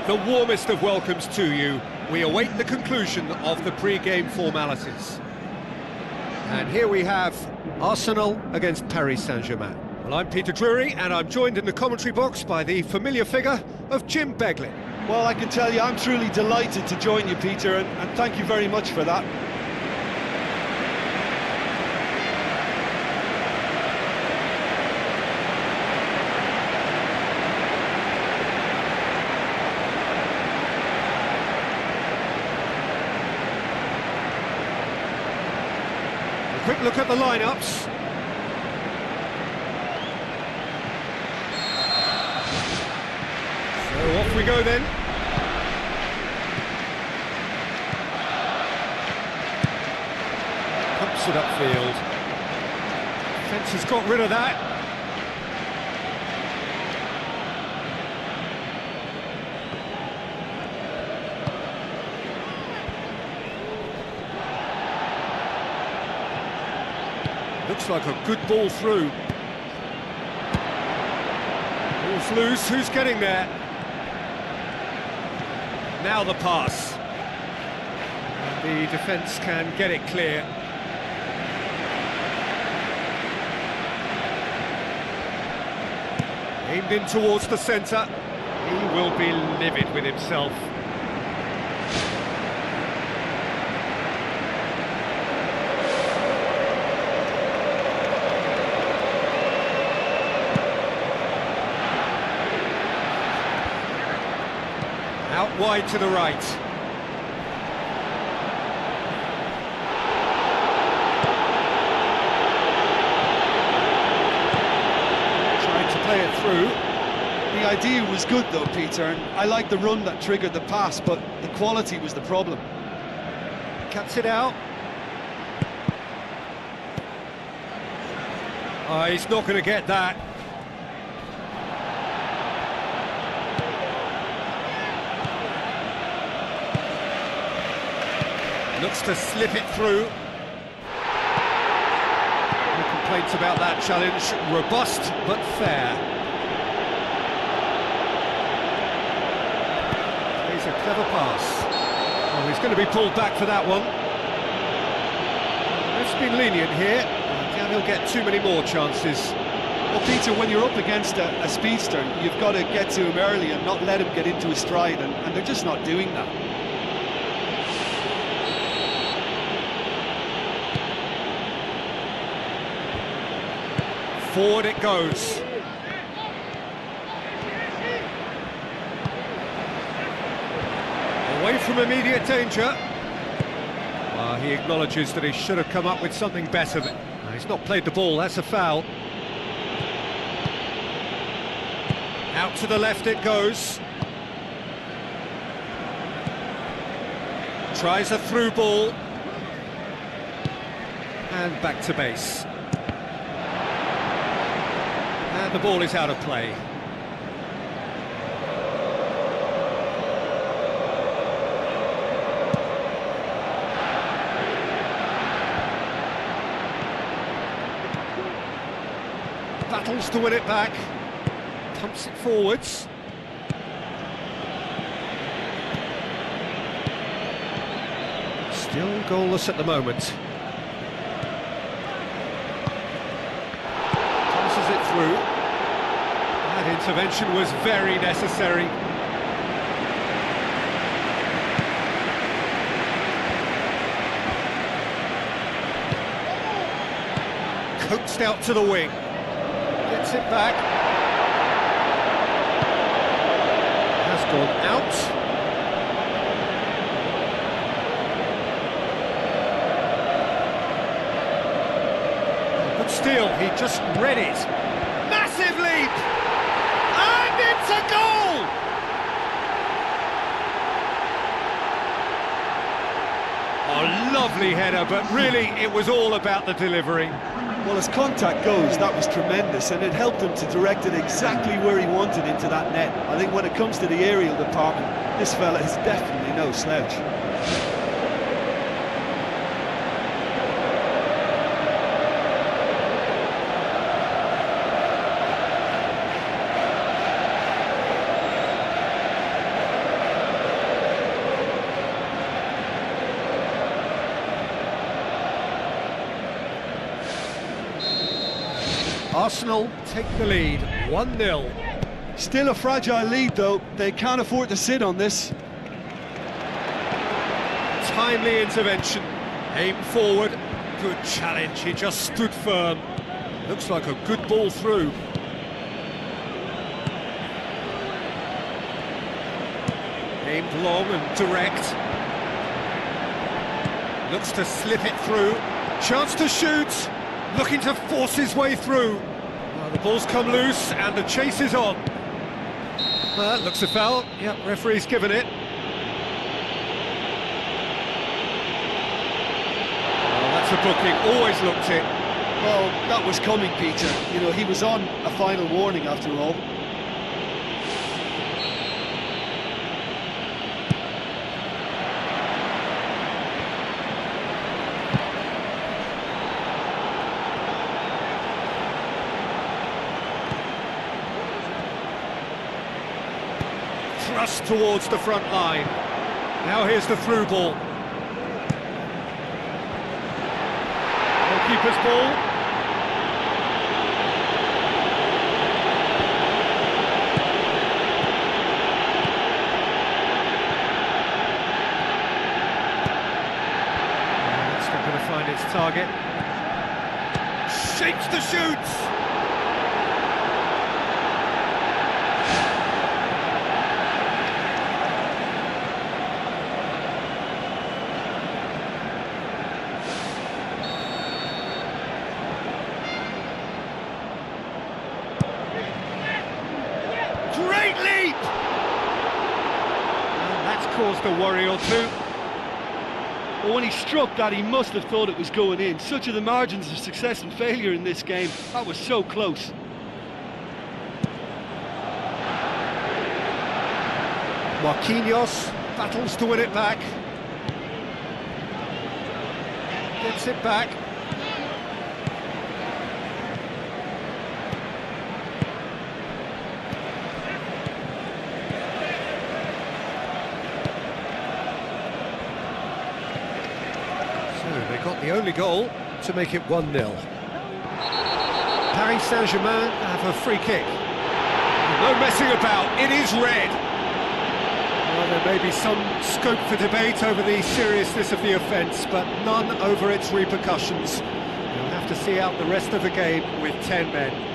The warmest of welcomes to you. We await the conclusion of the pre-game formalities. And here we have Arsenal against Paris Saint-Germain. Well, I'm Peter Drury, and I'm joined in the commentary box by the familiar figure of Jim Beglin. Well, I can tell you, I'm truly delighted to join you, Peter, and thank you very much for that. Quick look at the lineups. So off we go then. Pumps it upfield. Defence has got rid of that. Looks like a good ball through. Ball's loose, who's getting there? Now the pass. The defence can get it clear. Aimed in towards the centre. He will be livid with himself. Out wide to the right. Trying to play it through. The idea was good though, Peter, and I like the run that triggered the pass, but the quality was the problem. Cuts it out. Oh, he's not going to get that. Looks to slip it through. No complaints about that challenge. Robust, but fair. He's a clever pass. Oh, he's going to be pulled back for that one. Let's be lenient here. he'll get too many more chances. Well, Peter, when you're up against a speedster, you've got to get to him early and not let him get into his stride, and they're just not doing that. Forward it goes. Away from immediate danger. Well, he acknowledges that he should have come up with something better. He's not played the ball, that's a foul. Out to the left it goes. Tries a through ball. And back to base. And the ball is out of play. Battles to win it back. Pumps it forwards. Still goalless at the moment. Tosses it through. That intervention was very necessary. Coaxed out to the wing. Gets it back. Has gone out. Good steal, he just read it. Massive leap! And it's a goal! A lovely header, but really it was all about the delivery. Well, as contact goes, that was tremendous, and it helped him to direct it exactly where he wanted into that net. I think when it comes to the aerial department, this fella is definitely no slouch. Arsenal take the lead, 1-0. Still a fragile lead, though. They can't afford to sit on this. Timely intervention, aim forward, good challenge, he just stood firm. Looks like a good ball through. Aimed long and direct. Looks to slip it through. Chance to shoot, looking to force his way through. Well, the ball's come loose and the chase is on. Well, that looks a foul. Yep, referee's given it. Oh, that's a booking, always looked it. Well, that was coming, Peter. You know, he was on a final warning after all. Thrust towards the front line. Now here's the through ball. Goalkeeper's ball. It's not going to find its target. Shapes the shoots. Great leap! And that's caused a worry or two. But when he struck that, he must have thought it was going in. Such are the margins of success and failure in this game. That was so close. Marquinhos battles to win it back. Gets it back. So they got the only goal to make it 1-0. Paris Saint-Germain have a free kick. No messing about, it is red. Well, there may be some scope for debate over the seriousness of the offence, but none over its repercussions. You'll have to see out the rest of the game with 10 men.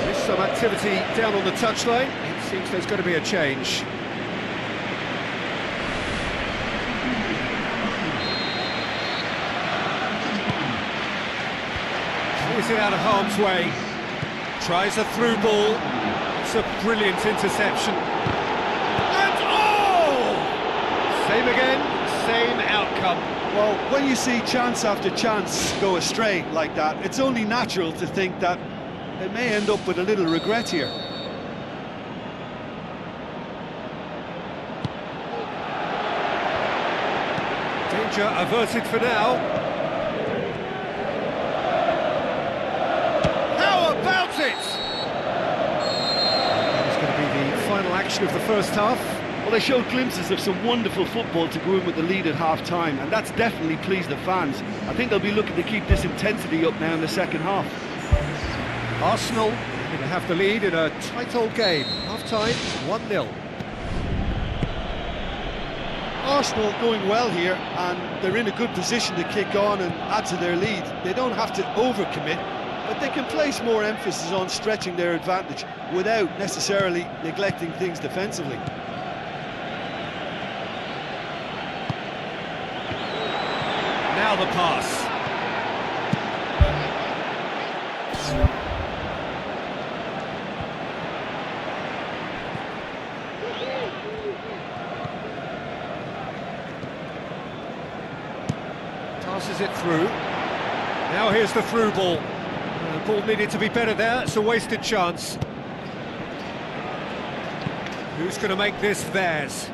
There's some activity down on the touchline. It seems there's going to be a change. Clears it out of harm's way. Tries a through ball. It's a brilliant interception. And oh! Same again, same outcome. Well, when you see chance after chance go astray like that, it's only natural to think that they may end up with a little regret here. Danger averted for now. How about it? That's going to be the final action of the first half. Well, they showed glimpses of some wonderful football to go in with the lead at half-time, and that's definitely pleased the fans. I think they'll be looking to keep this intensity up now in the second half. Arsenal going to have the lead in a tight old game. Half-time, 1-0. Arsenal going well here, and they're in a good position to kick on and add to their lead. They don't have to overcommit, but they can place more emphasis on stretching their advantage without necessarily neglecting things defensively. Now the pass. Passes it through. Now here's the through ball. The ball needed to be better there. It's a wasted chance. Who's going to make this theirs?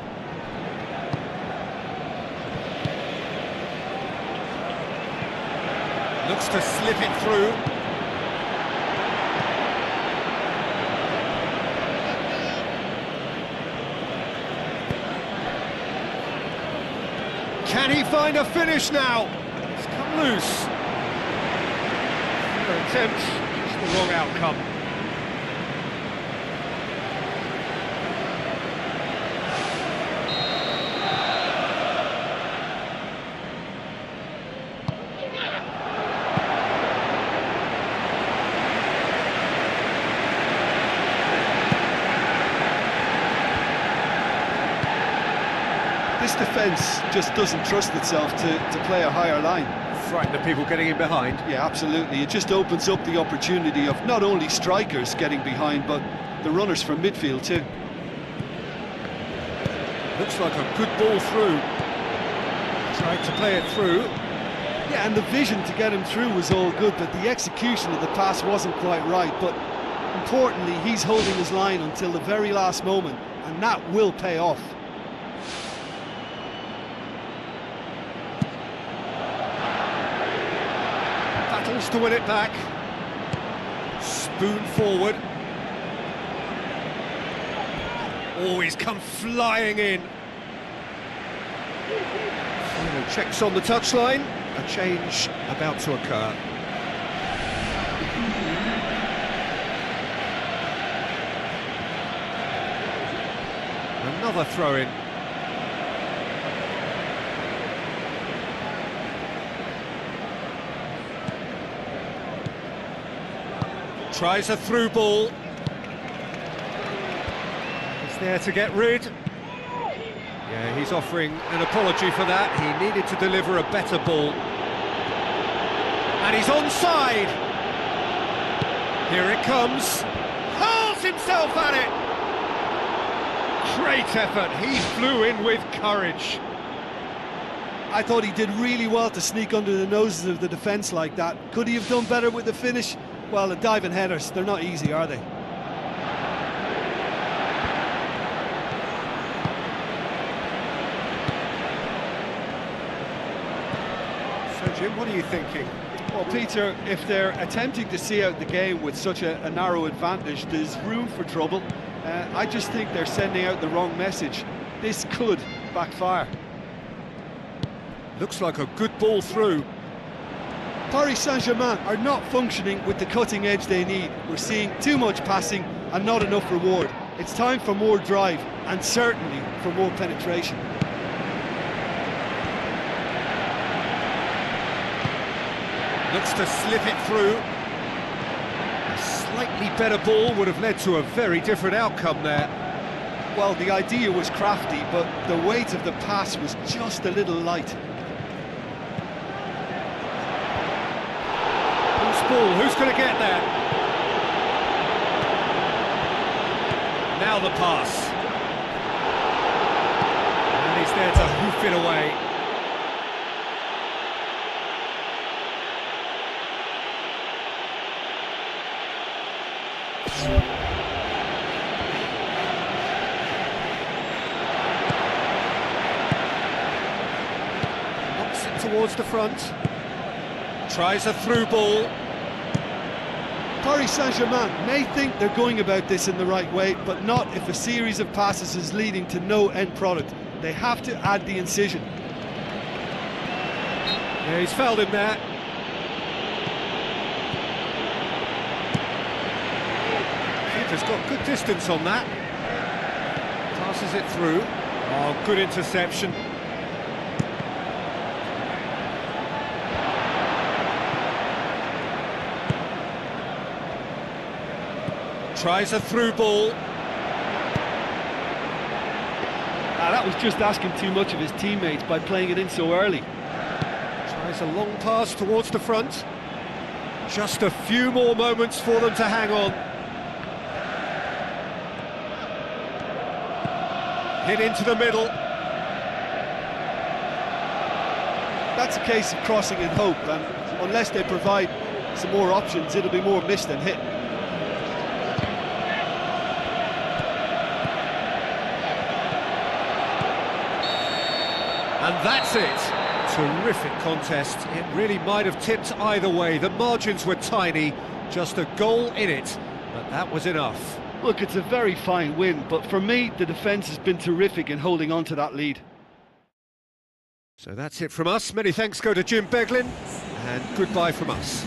Looks to slip it through. Can he find a finish now? It's come loose. Another attempt, just the wrong outcome. This defence just doesn't trust itself to play a higher line. Frightened of people getting in behind. Yeah, absolutely. It just opens up the opportunity of not only strikers getting behind, but the runners from midfield too. Looks like a good ball through. Tried to play it through. Yeah, and the vision to get him through was all good, but the execution of the pass wasn't quite right. But importantly, he's holding his line until the very last moment, and that will pay off. Battles to win it back. Spoon forward. Oh, he's come flying in. Final checks on the touchline. A change about to occur. another throw-in. Tries a through ball. He's there to get rid. Yeah, he's offering an apology for that. He needed to deliver a better ball. And he's onside. Here it comes. Hurls himself at it. Great effort. He flew in with courage. I thought he did really well to sneak under the noses of the defence like that. Could he have done better with the finish? Well, the diving headers, they're not easy, are they? So, Jim, what are you thinking? Well, Peter, if they're attempting to see out the game with such a narrow advantage, there's room for trouble. I just think they're sending out the wrong message. This could backfire. Looks like a good ball through. Paris Saint-Germain are not functioning with the cutting edge they need. We're seeing too much passing and not enough reward. It's time for more drive and certainly for more penetration. Looks to slip it through. A slightly better ball would have led to a very different outcome there. Well, the idea was crafty, but the weight of the pass was just a little light. Who's ball? Who's going to get there? Now the pass. And he's there to hoof it away. Knocks it towards the front. Tries a through ball. Paris Saint-Germain may think they're going about this in the right way, but not if a series of passes is leading to no end product. They have to add the incision. Yeah, he's fouled him there. Keeper's got good distance on that. Passes it through. Oh, good interception. Tries a through ball. That was just asking too much of his teammates by playing it in so early. Tries a long pass towards the front. Just a few more moments for them to hang on. Hit into the middle. That's a case of crossing in hope, and unless they provide some more options, it'll be more miss than hit. And that's it. Terrific contest. It really might have tipped either way. The margins were tiny, just a goal in it, but that was enough. Look, it's a very fine win, but for me, the defence has been terrific in holding on to that lead. So that's it from us. Many thanks go to Jim Beglin, and goodbye from us.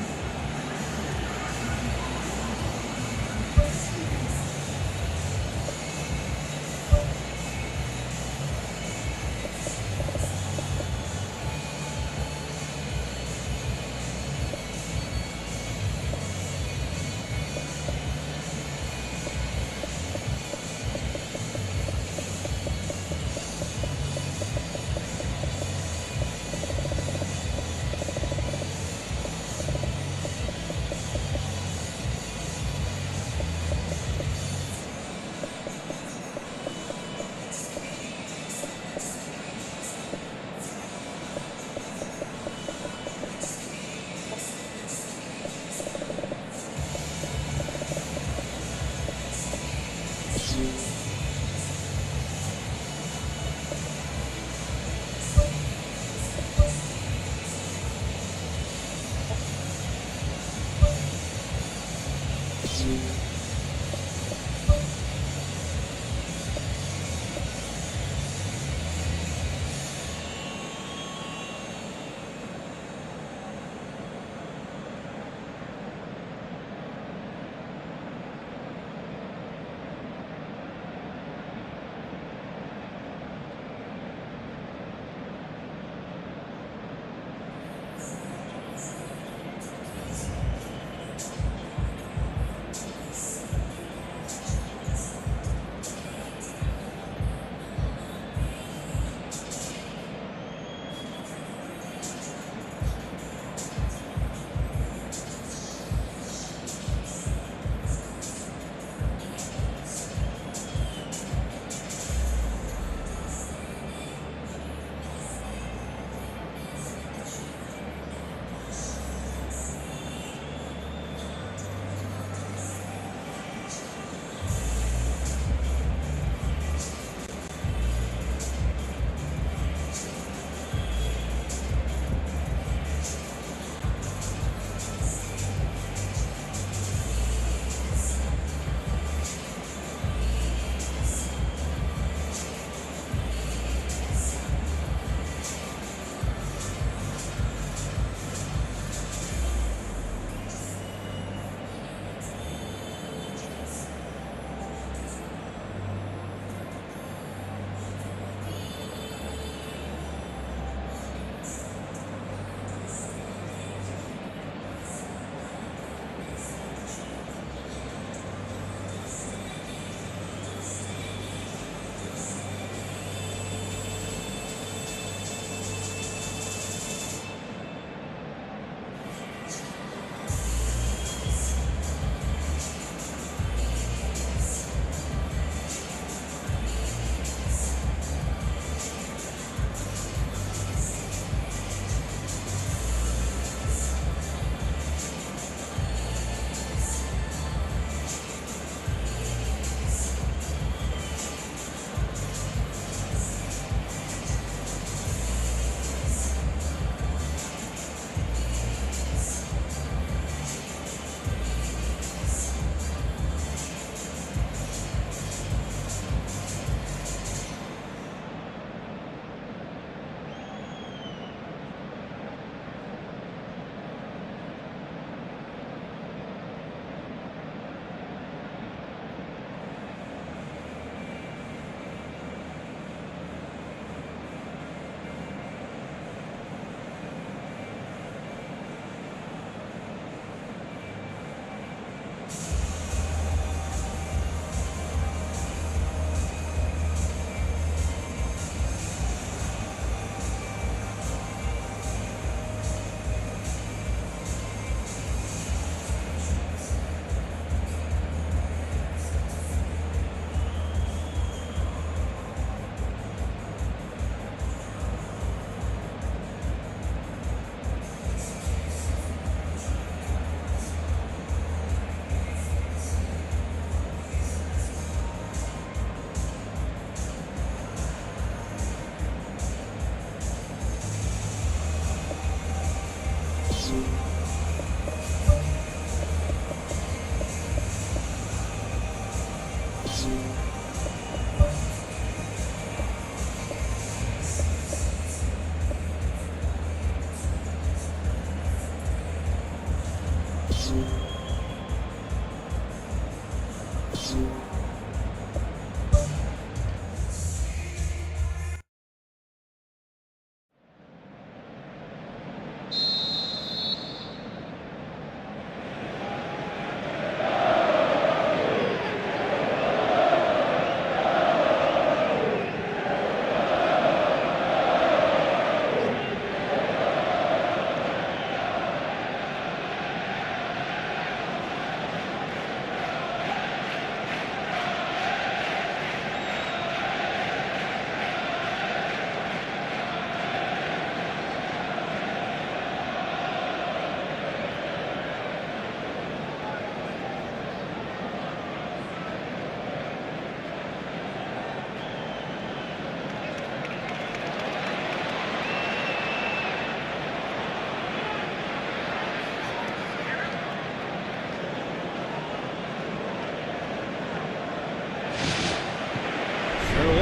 So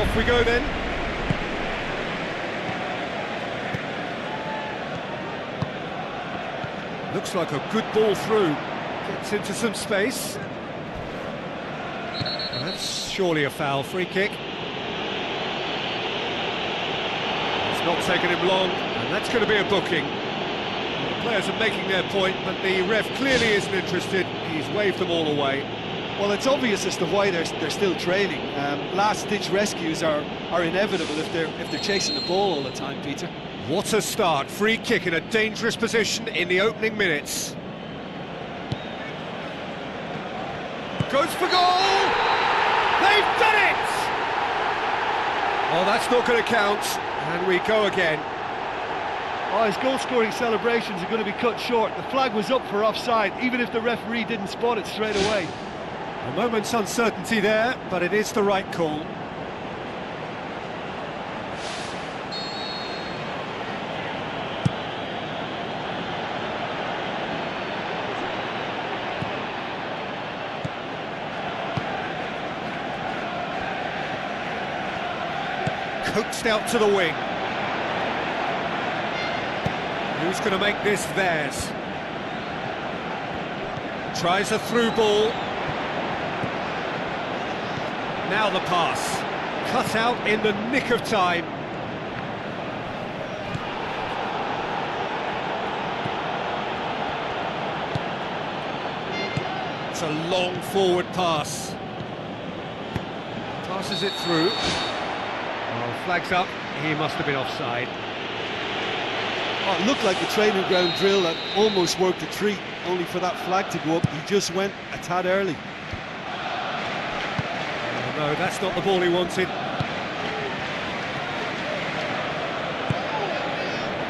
off we go then. Looks like a good ball through. Gets into some space. That's surely a foul. Free kick. It's not taken him long, and that's going to be a booking. The players are making their point, but the ref clearly isn't interested. He's waved them all away. Well, it's obvious as to why they're still trailing. Last-ditch rescues are inevitable if they're chasing the ball all the time, Peter. What a start. Free kick in a dangerous position in the opening minutes. Goes for goal! They've done it! Oh, that's not going to count. And we go again. Oh, his goal-scoring celebrations are going to be cut short. The flag was up for offside, even if the referee didn't spot it straight away. A moment's uncertainty there, but it is the right call. Coaxed out to the wing. Who's going to make this theirs? Tries a through ball. Now the pass. Cut out in the nick of time. It's a long forward pass. Passes it through. Well, flags up. He must have been offside. Oh, it looked like a training ground drill that almost worked a treat, only for that flag to go up. He just went a tad early. No, that's not the ball he wanted.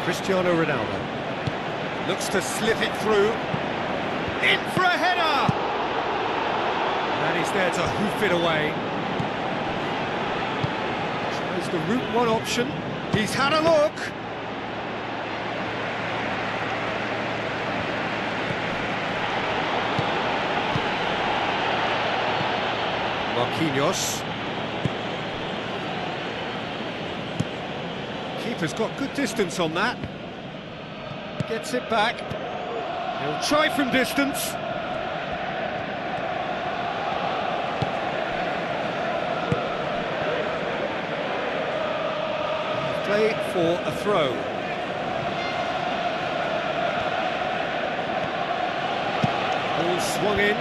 Cristiano Ronaldo looks to slip it through. In for a header! And he's there to hoof it away. Tries the route one option. He's had a look. Marquinhos. Keeper's got good distance on that. Gets it back. He'll try from distance. Play for a throw. Ball swung in.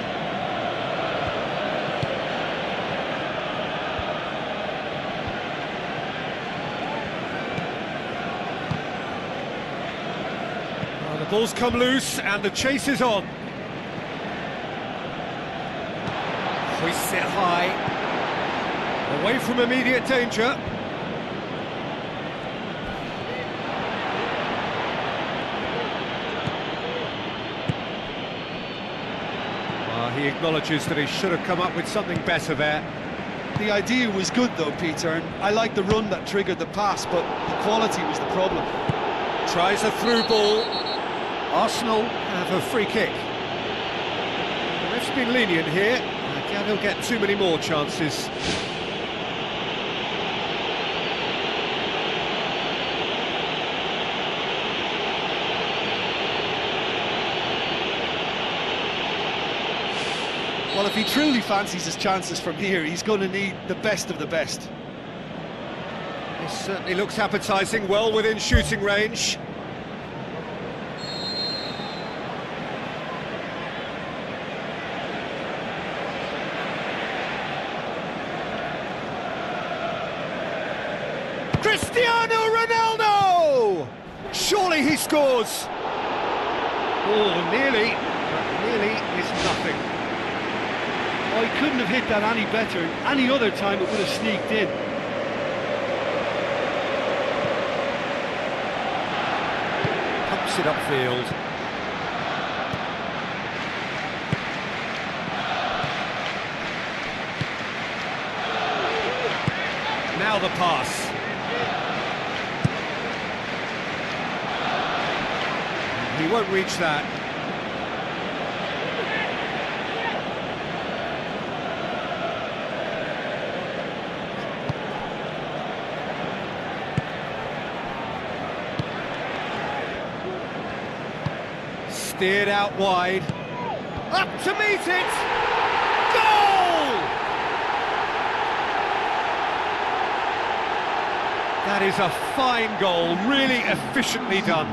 The ball's come loose and the chase is on. Hoists it high. Away from immediate danger. He acknowledges that he should have come up with something better there. The idea was good though, Peter, and I like the run that triggered the pass, but the quality was the problem. Tries a through ball. Arsenal have a free kick. The ref's been lenient here. I doubt he'll get too many more chances. Well, if he truly fancies his chances from here, he's going to need the best of the best. This certainly looks appetising, well within shooting range. Cristiano Ronaldo! Surely he scores! Oh, nearly, but nearly is nothing. Oh, he couldn't have hit that any better. Any other time it would have sneaked in. Pumps it upfield. Now the pass. He won't reach that. Steered out wide. Up to meet it! Goal! That is a fine goal, really efficiently done.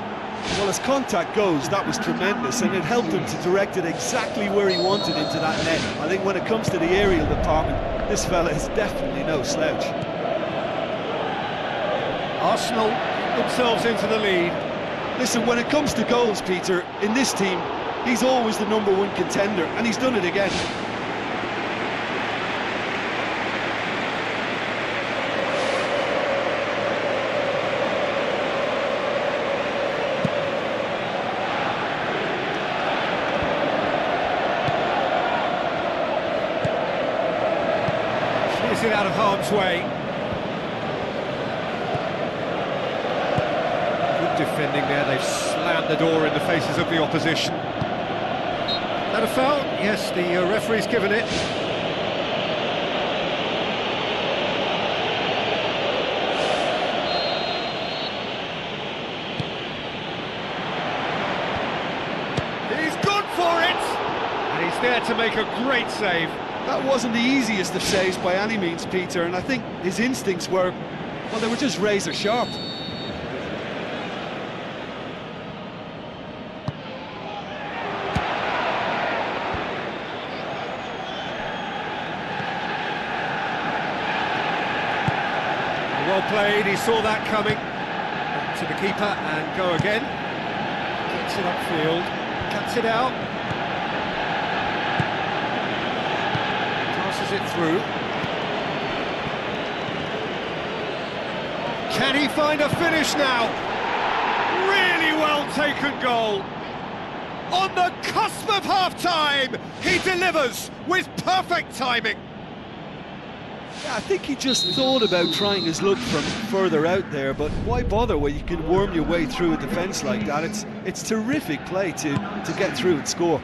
Well, as contact goes, that was tremendous, and it helped him to direct it exactly where he wanted into that net. I think when it comes to the aerial department, this fella is definitely no slouch. Arsenal themselves into the lead. Listen, when it comes to goals, Peter, in this team, he's always the #1 contender, and he's done it again. Clears it out of harm's way. Defending there, they've slammed the door in the faces of the opposition. That a foul? Yes, the referee's given it. He's gone for it! And he's there to make a great save. That wasn't the easiest of saves by any means, Peter, and I think his instincts were, well, they were just razor sharp. Well played, he saw that coming. Back to the keeper and go again. Gets it upfield, cuts it out. Passes it through. Can he find a finish now? Really well taken goal. On the cusp of half-time, he delivers with perfect timing. Yeah, I think he just thought about trying his luck from further out there, but why bother when you can worm your way through a defence like that? It's terrific play to get through and score.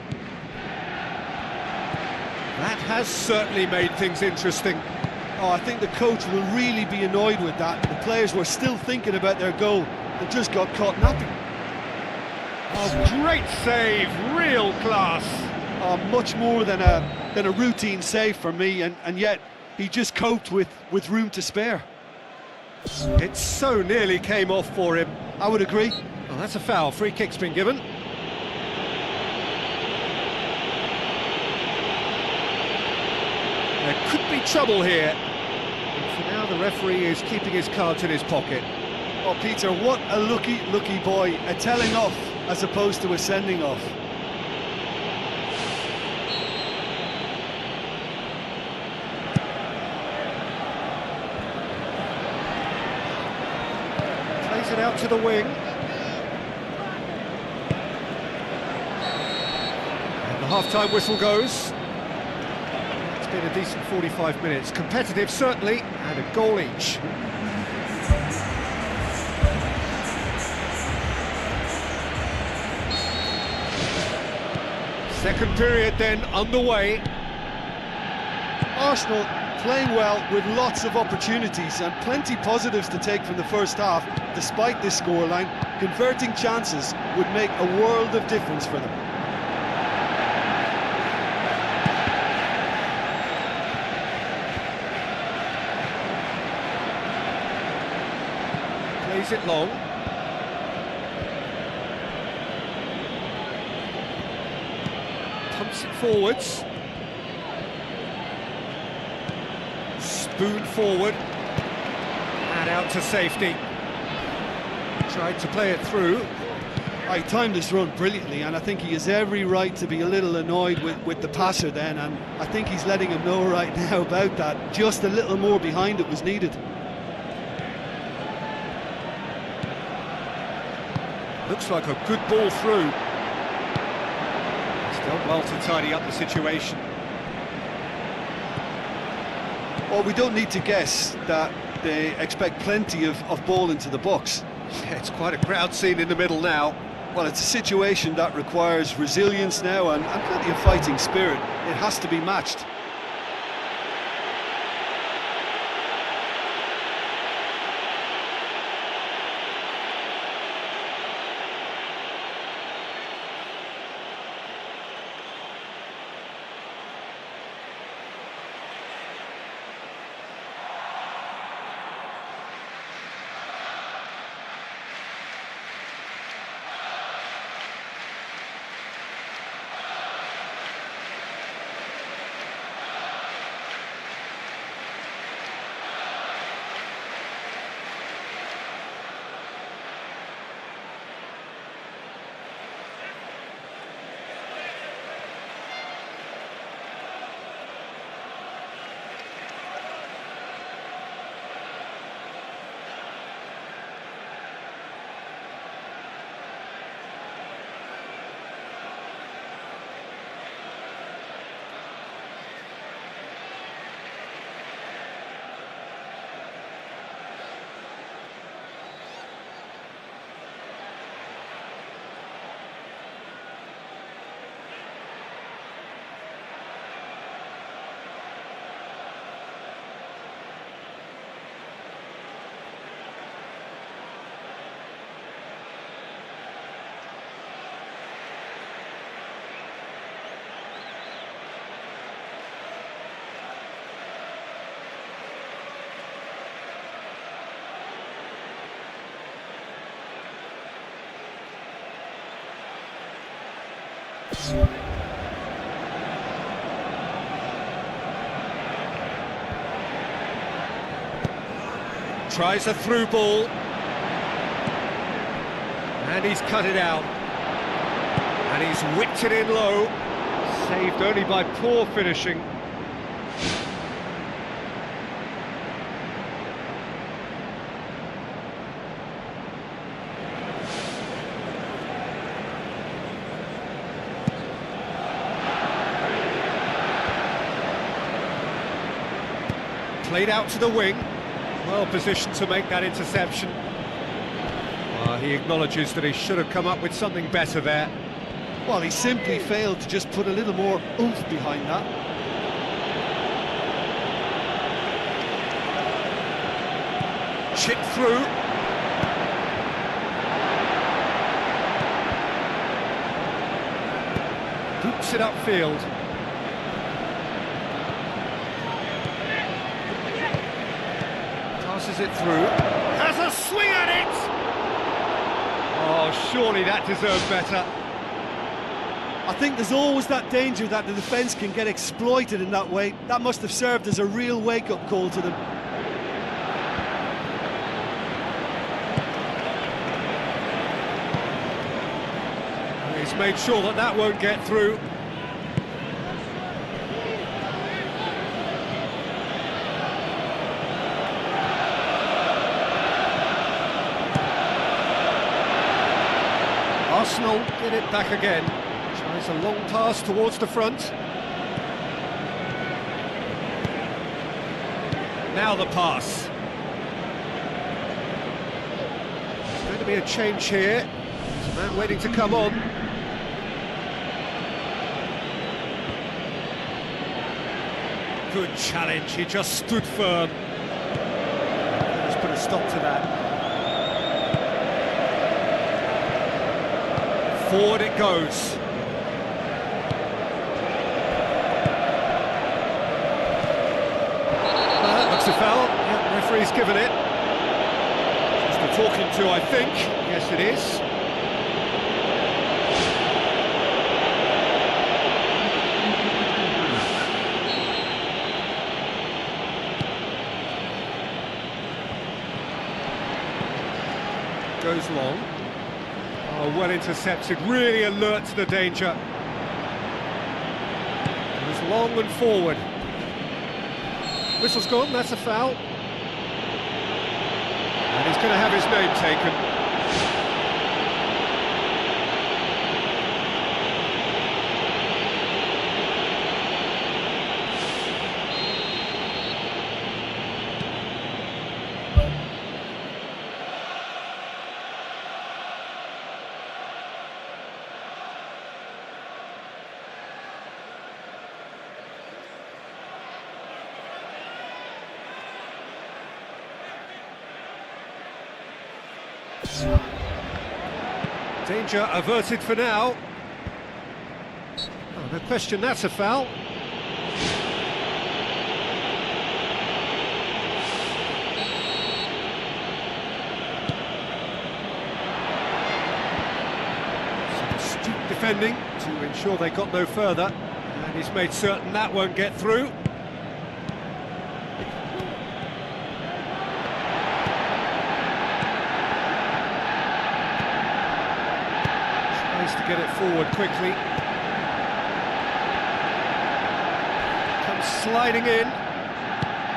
That has certainly made things interesting. Oh, I think the coach will really be annoyed with that. The players were still thinking about their goal and just got caught napping. Oh, great save, real class. Oh, much more than a routine save for me, and yet he just coped with room to spare. It so nearly came off for him. I would agree. Well, that's a foul. Free kick's been given. There could be trouble here. And for now, the referee is keeping his cards in his pocket. Oh, Peter, what a lucky boy. A telling off as opposed to a sending off. Plays it out to the wing. And the half-time whistle goes. It's been a decent 45 minutes. Competitive, certainly, and a goal each. Second period then underway. Arsenal playing well with lots of opportunities and plenty positives to take from the first half. Despite this scoreline, converting chances would make a world of difference for them. Plays it long. Pumps it forwards. Spoon forward. And out to safety. Tried to play it through. He timed this run brilliantly, and I think he has every right to be a little annoyed with the passer then, and I think he's letting him know right now about that. Just a little more behind it was needed. Looks like a good ball through. He's done well to tidy up the situation. Well, we don't need to guess that they expect plenty of ball into the box. Yeah, it's quite a crowd scene in the middle now. Well, it's a situation that requires resilience now and plenty of fighting spirit. It has to be matched. Tries a through ball. And he's cut it out. And he's whipped it in low. Saved only by poor finishing. Played out to the wing. Well positioned to make that interception. He acknowledges that he should have come up with something better there. Well, he simply failed to just put a little more oomph behind that. Chip through. Boots it upfield. Passes it through. Has a swing at it! Oh, surely that deserved better. I think there's always that danger that the defence can get exploited in that way. That must have served as a real wake-up call to them. He's made sure that that won't get through. Arsenal get it back again. Tries a long pass towards the front. Now the pass. There's going to be a change here. There's a man waiting to come on. Good challenge, he just stood firm. Let's put a stop to that. Forward it goes. That looks a foul. Yeah, the referee's given it. Just a talking to, I think. Yes, it is. Goes long. Oh, well intercepted, really alert to the danger. It was long and forward. Whistle's gone, that's a foul. And he's going to have his name taken. Danger averted for now. Oh, no question, that's a foul. Some astute defending to ensure they got no further. And he's made certain that won't get through. To get it forward quickly. Comes sliding in.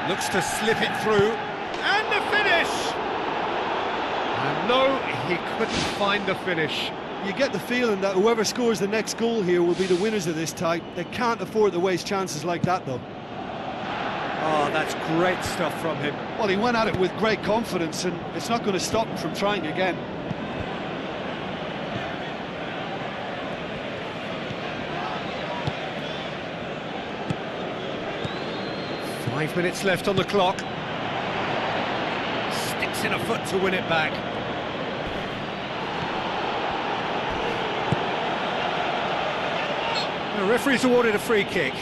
Looks to slip it through. And the finish! And no, he couldn't find the finish. You get the feeling that whoever scores the next goal here will be the winners of this tie. They can't afford to waste chances like that, though. Oh, that's great stuff from him. Well, he went at it with great confidence, and it's not going to stop him from trying again. 5 minutes left on the clock. Sticks in a foot to win it back. The referee's awarded a free kick.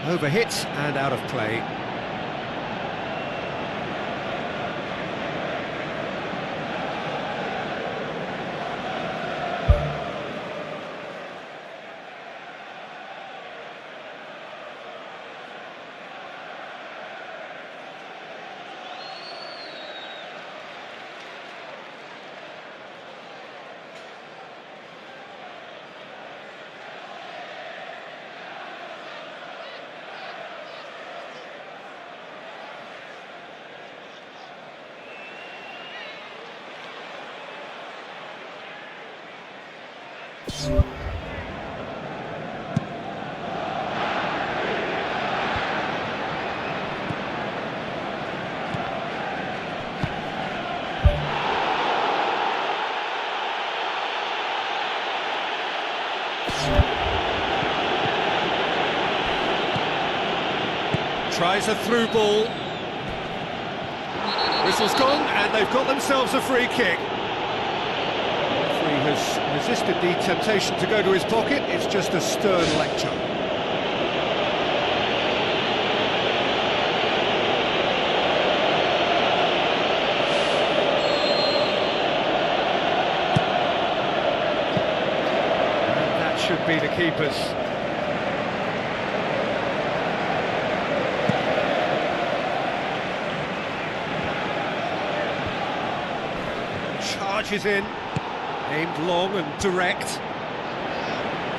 Overhit and out of play. Tries a through ball. Whistle's gone, and they've got themselves a free kick. The referee has resisted the temptation to go to his pocket. It's just a stern lecture. And that should be the keeper's. Charges in, aimed long and direct.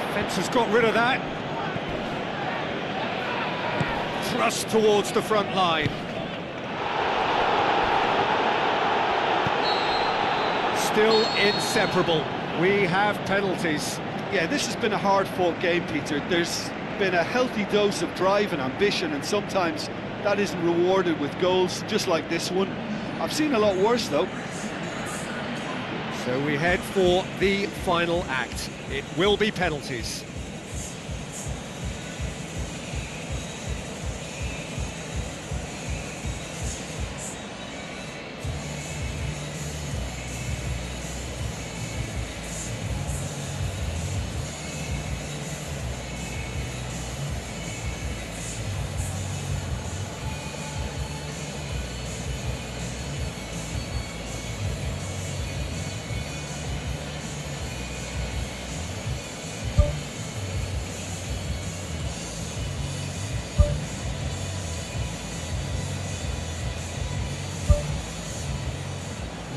Defence has got rid of that. Thrust towards the front line. Still inseparable. We have penalties. Yeah, this has been a hard-fought game, Peter. There's been a healthy dose of drive and ambition, and sometimes that isn't rewarded with goals, just like this one. I've seen a lot worse, though. So we head for the final act. It will be penalties.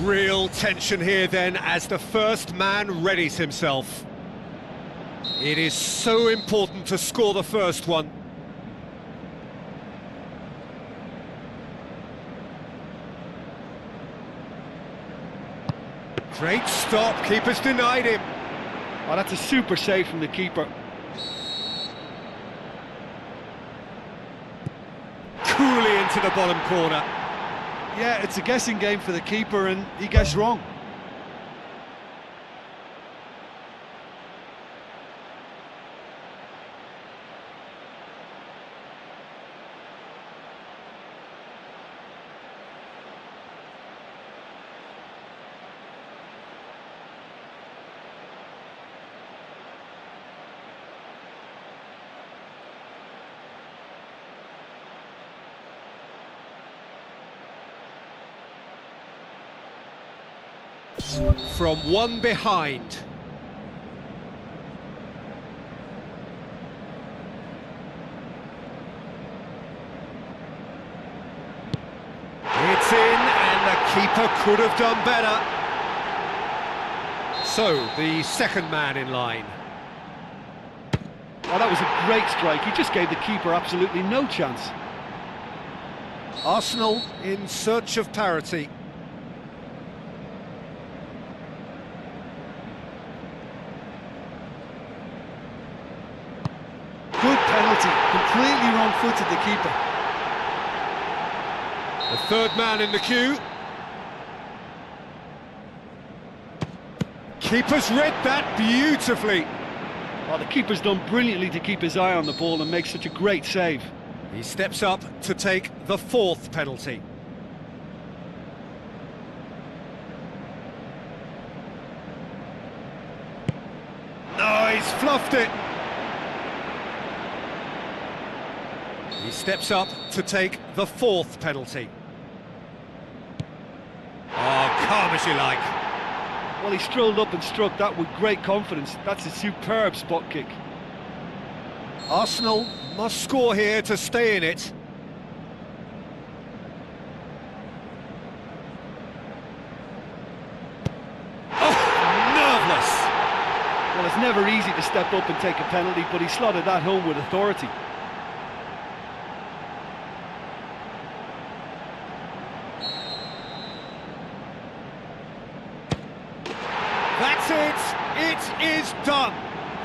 Real tension here then as the first man readies himself. It is so important to score the first one. Great stop, keeper's denied him. Oh, that's a super save from the keeper. Coolly into the bottom corner. Yeah, it's a guessing game for the keeper and he guessed wrong. From one behind. It's in, and the keeper could have done better. So, the second man in line. Oh, that was a great strike. He just gave the keeper absolutely no chance. Arsenal in search of parity. Good penalty, completely wrong-footed the keeper. The third man in the queue. Keeper's read that beautifully. Oh, the keeper's done brilliantly to keep his eye on the ball and make such a great save. He steps up to take the fourth penalty. No, he's fluffed it. He steps up to take the fourth penalty. Oh, calm as you like. Well, he strolled up and struck that with great confidence. That's a superb spot kick. Arsenal must score here to stay in it. Oh, nerveless. Well, it's never easy to step up and take a penalty, but he slotted that home with authority. That's it! It is done!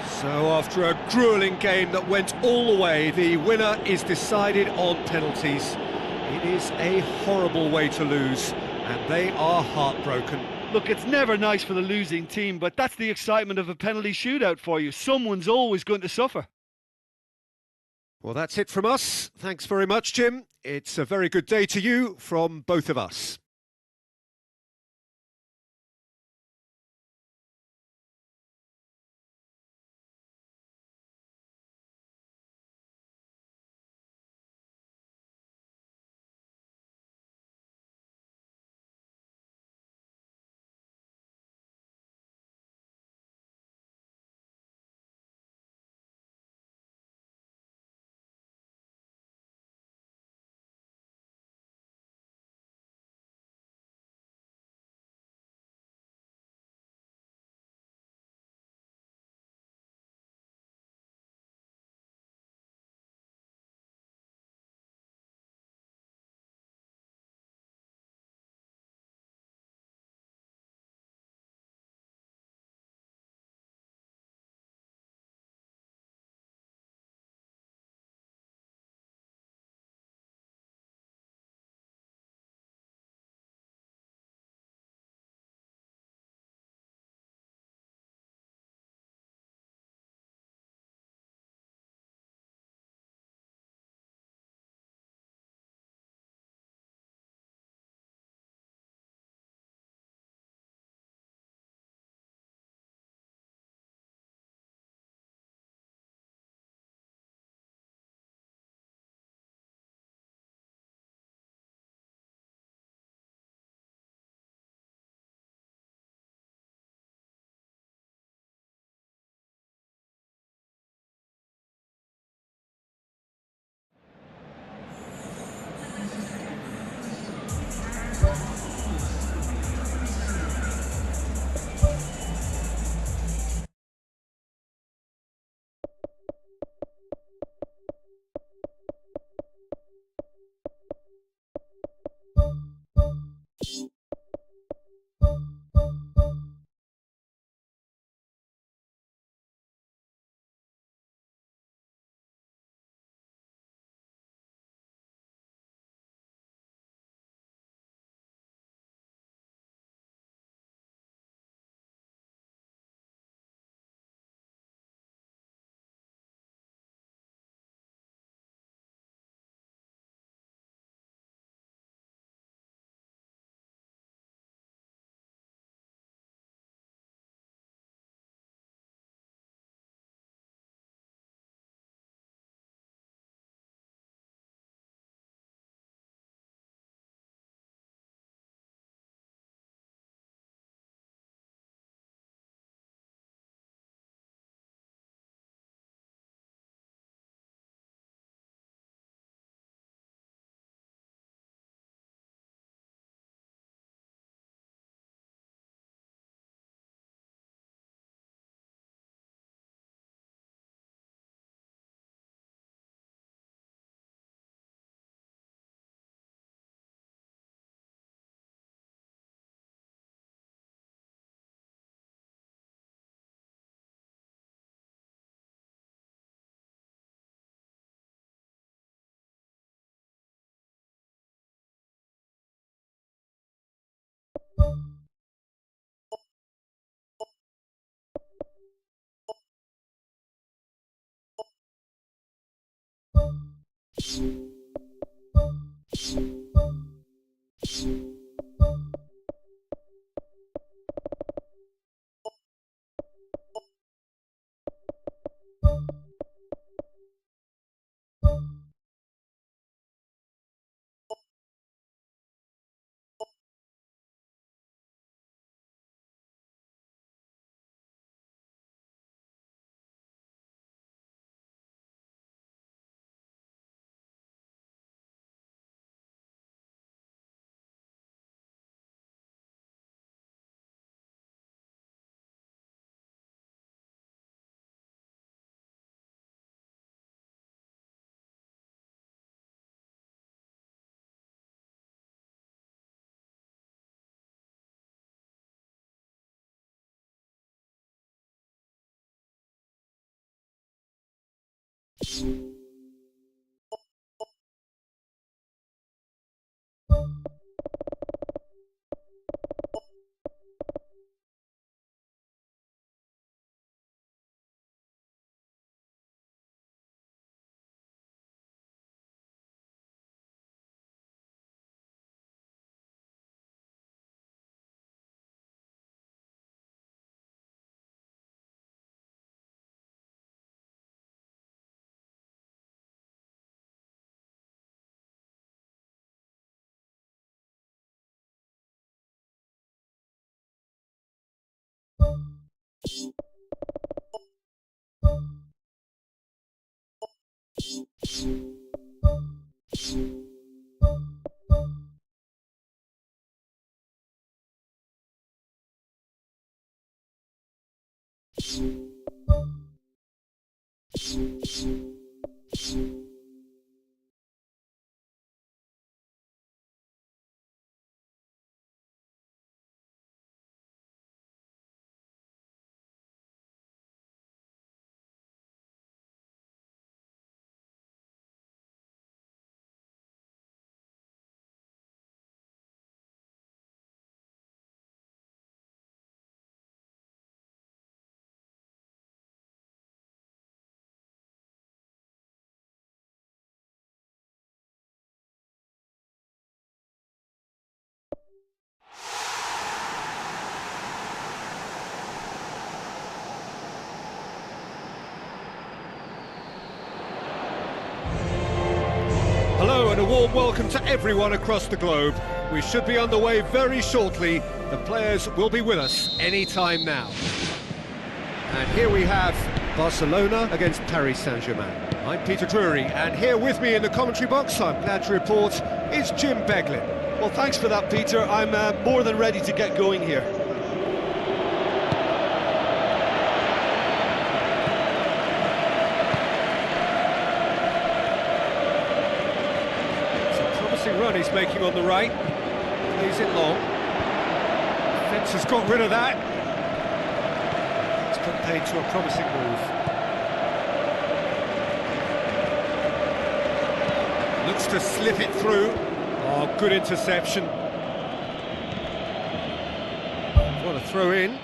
So after a gruelling game that went all the way, the winner is decided on penalties. It is a horrible way to lose, and they are heartbroken. Look, it's never nice for the losing team, but that's the excitement of a penalty shootout for you. Someone's always going to suffer. Well, that's it from us. Thanks very much, Jim. It's a very good day to you from both of us. Hello and a warm welcome to everyone across the globe. We should be on the way very shortly. The players will be with us any time now. And here we have Barcelona against Paris Saint-Germain. I'm Peter Drury, and here with me in the commentary box, I'm glad to report, is Jim Beglin. Well, thanks for that, Peter. I'm more than ready to get going here. Run he's making on the right, plays it long. Defence has got rid of that. It's put paid to a promising move. Looks to slip it through. Oh, good interception. What a throw in.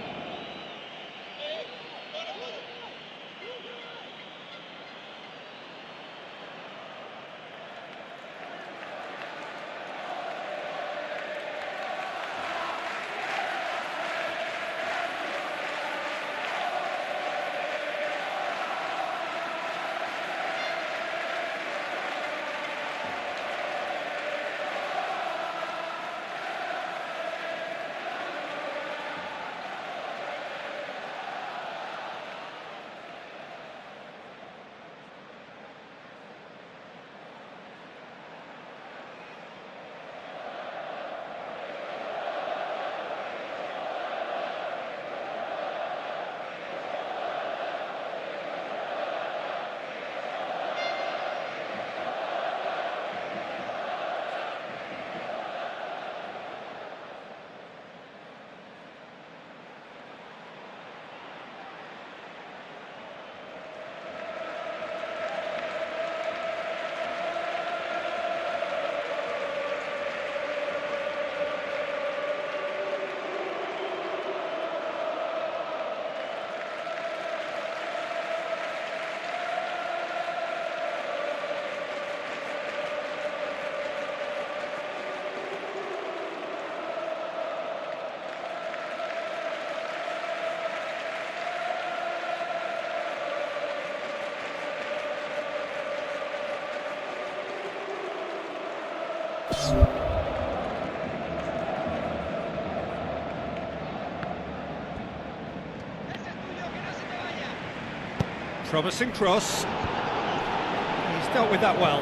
Promising cross. He's dealt with that well.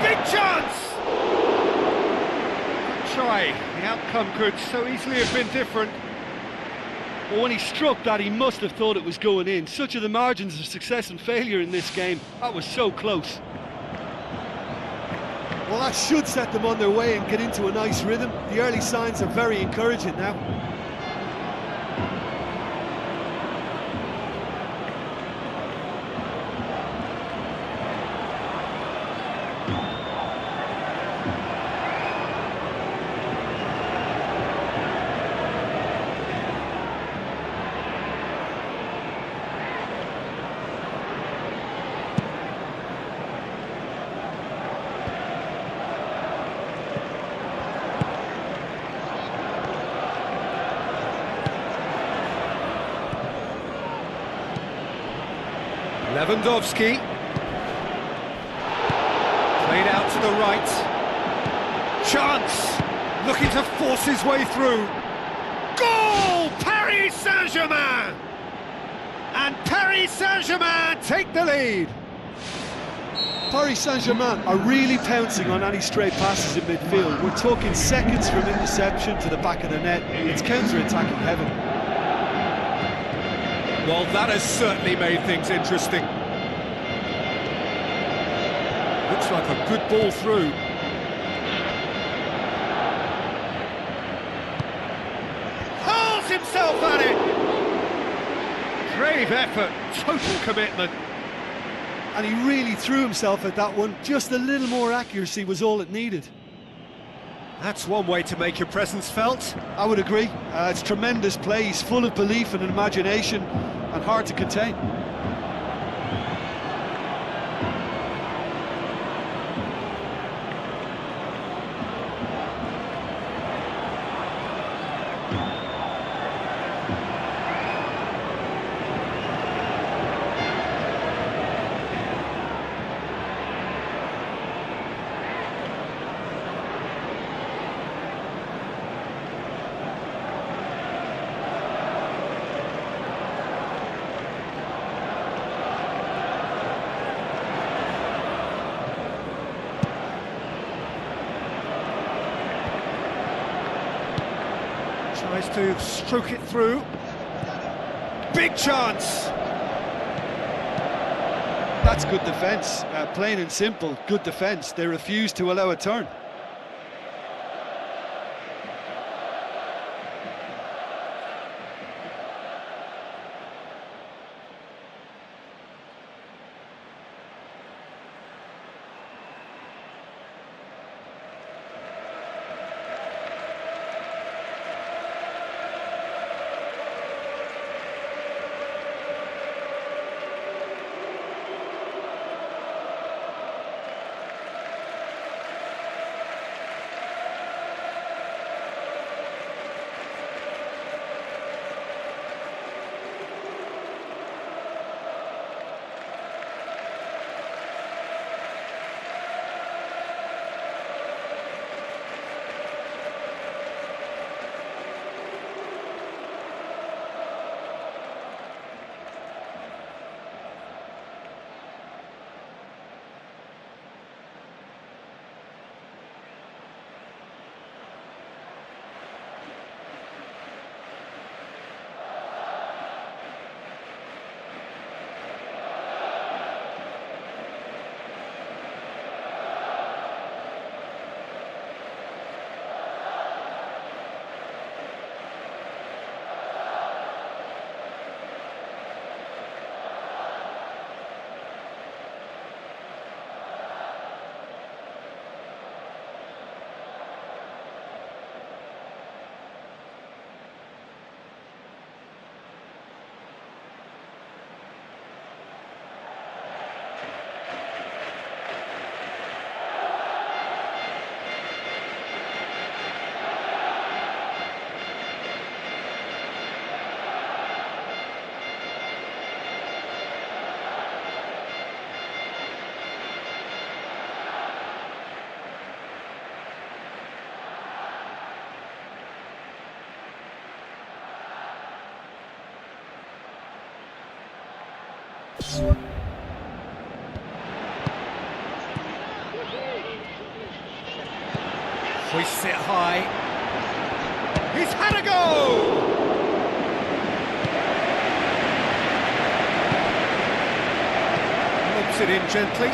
Big chance! Good try. The outcome could so easily have been different. Well, when he struck that, he must have thought it was going in. Such are the margins of success and failure in this game. That was so close. Well, that should set them on their way and get into a nice rhythm. The early signs are very encouraging now. Lewandowski. Played out to the right. Chance! Looking to force his way through. Goal! Paris Saint-Germain! And Paris Saint-Germain take the lead. Paris Saint-Germain are really pouncing on any stray passes in midfield. We're talking seconds from interception to the back of the net. It's counter-attacking heaven. Well, that has certainly made things interesting. Looks like a good ball through. Hurls himself at it! Brave effort, total commitment. And he really threw himself at that one. Just a little more accuracy was all it needed. That's one way to make your presence felt. I would agree. It's tremendous play. He's full of belief and imagination and hard to contain. Tries to stroke it through. Big chance! That's good defence. Plain and simple, good defence. They refuse to allow a turn. Hoists it high. He's had a go! Lobs it in gently.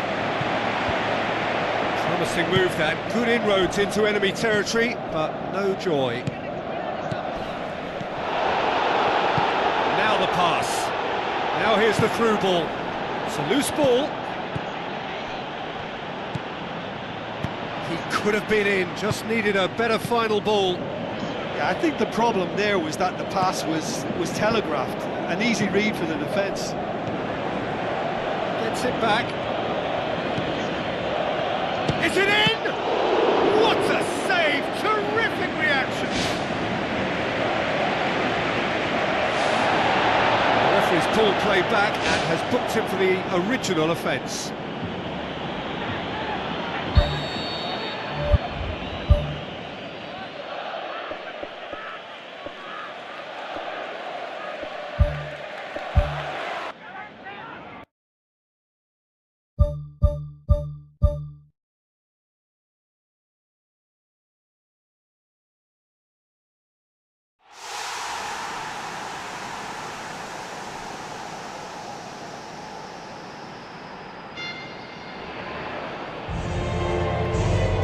Promising move that. Good inroads into enemy territory, but no joy. Now the pass. Now here's the through ball. It's a loose ball. He could have been in, just needed a better final ball. Yeah, I think the problem there was that the pass was telegraphed. An easy read for the defence. Gets it back. Is it in? What a save! Terrific reaction! The referee's pulled play back and has booked him for the original offence.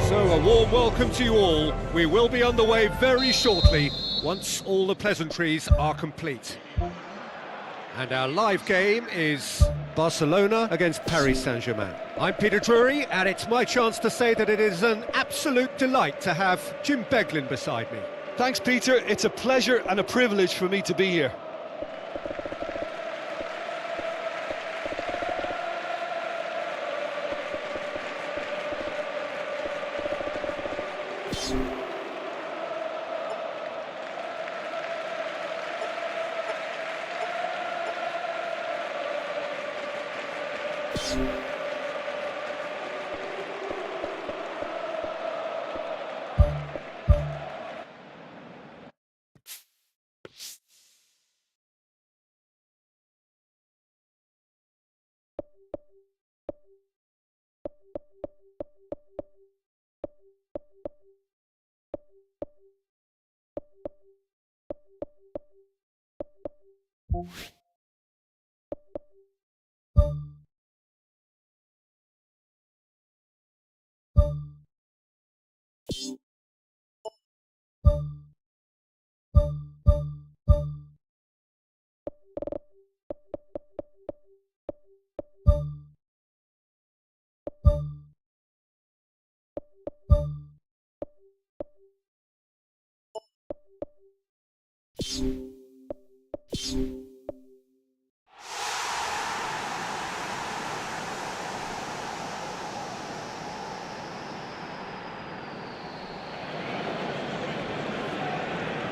So, a warm welcome to you all. We will be on the way very shortly, once all the pleasantries are complete. And our live game is Barcelona against Paris Saint-Germain. I'm Peter Drury, and it's my chance to say that it is an absolute delight to have Jim Beglin beside me. Thanks, Peter. It's a pleasure and a privilege for me to be here.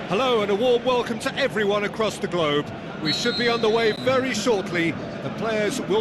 Hello and a warm welcome to everyone across the globe. We should be on the way very shortly. The players will